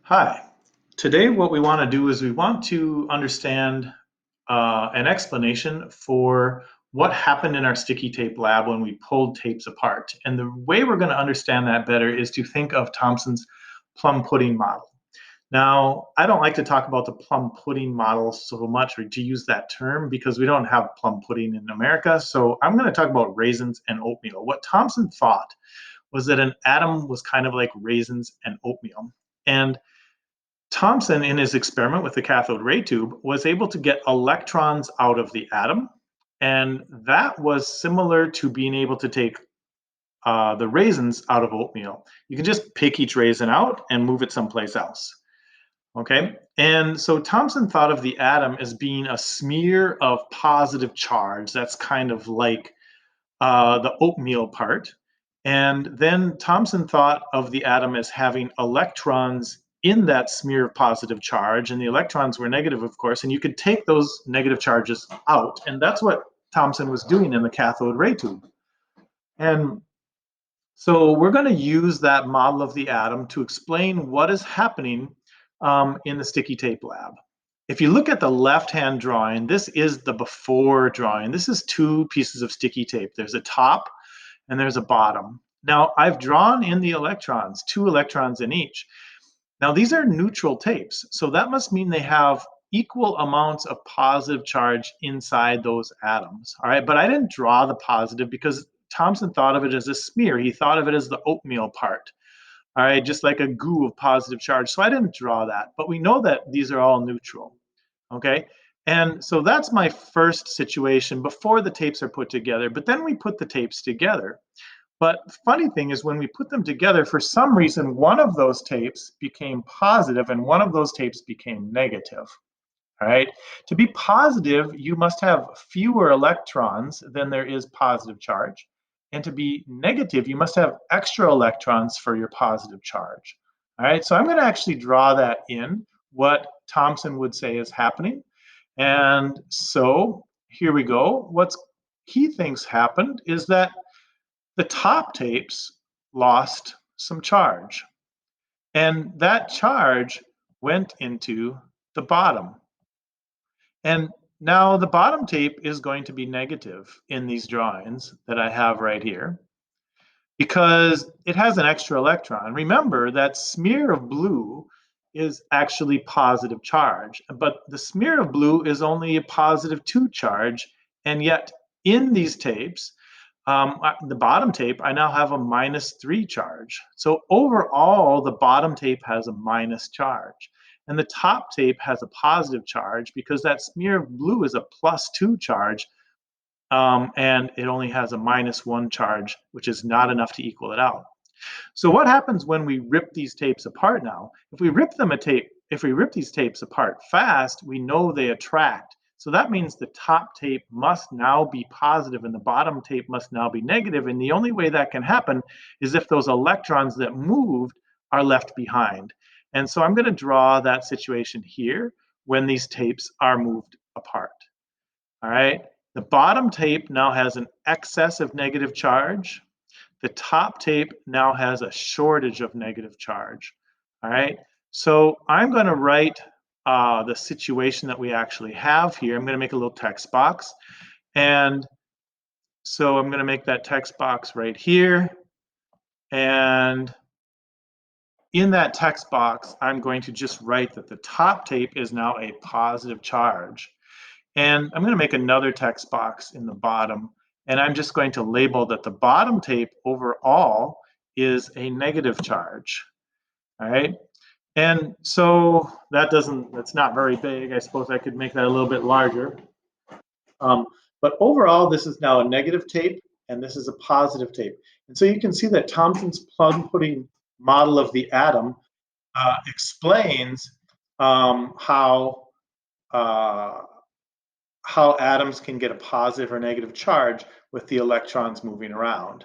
Hi. Today, what we want to do is we want to understand an explanation for what happened in our sticky tape lab when we pulled tapes apart. And the way we're going to understand that better is to think of Thompson's plum pudding model. Now, I don't like to talk about the plum pudding model so much or to use that term because we don't have plum pudding in America. So I'm going to talk about raisins and oatmeal. What Thompson thought was that an atom was kind of like raisins and oatmeal. And Thompson, in his experiment with the cathode ray tube, was able to get electrons out of the atom, and that was similar to being able to take the raisins out of oatmeal. You can just pick each raisin out and move it someplace else. Okay, and so Thompson thought of the atom as being a smear of positive charge. That's kind of like the oatmeal part. And then Thomson thought of the atom as having electrons in that smear of positive charge, and the electrons were negative, of course, and you could take those negative charges out. And that's what Thomson was doing in the cathode ray tube. And so we're going to use that model of the atom to explain what is happening in the sticky tape lab. If you look at the left-hand drawing, this is the before drawing. This is two pieces of sticky tape. There's a top and there's a bottom. Now, I've drawn in the electrons, 2 electrons in each. Now, these are neutral tapes, so that must mean they have equal amounts of positive charge inside those atoms, all right? But I didn't draw the positive because Thomson thought of it as a smear. He thought of it as the oatmeal part, all right, just like a goo of positive charge. So I didn't draw that, but we know that these are all neutral, okay? And so that's my first situation before the tapes are put together, but then we put the tapes together. But the funny thing is when we put them together, for some reason, one of those tapes became positive and one of those tapes became negative. All right. To be positive, you must have fewer electrons than there is positive charge. And to be negative, you must have extra electrons for your positive charge. All right. So I'm going to actually draw that in, what Thomson would say is happening. And so here we go. What he thinks happened is that the top tapes lost some charge, and that charge went into the bottom. And now the bottom tape is going to be negative in these drawings that I have right here because it has an extra electron. Remember that smear of blue is actually positive charge, but the smear of blue is only a positive 2 charge, and yet in these tapes, the bottom tape, I now have a -3 charge. So overall, the bottom tape has a minus charge. And the top tape has a positive charge because that smear of blue is a +2 charge, and it only has a -1 charge, which is not enough to equal it out. So what happens when we rip these tapes apart now? If we rip these tapes apart fast, we know they attract. So that means the top tape must now be positive and the bottom tape must now be negative. And the only way that can happen is if those electrons that moved are left behind. And so I'm going to draw that situation here when these tapes are moved apart. All right. The bottom tape now has an excess of negative charge. The top tape now has a shortage of negative charge. All right. So I'm going to write the situation that we actually have here. I'm going to make a little text box. And so I'm going to make that text box right here. And in that text box, I'm going to just write that the top tape is now a positive charge. And I'm going to make another text box in the bottom. And I'm just going to label that the bottom tape overall is a negative charge. All right. And so that's not very big. I suppose I could make that a little bit larger. But overall, this is now a negative tape, and this is a positive tape. And so you can see that Thomson's plum pudding model of the atom explains how atoms can get a positive or negative charge with the electrons moving around.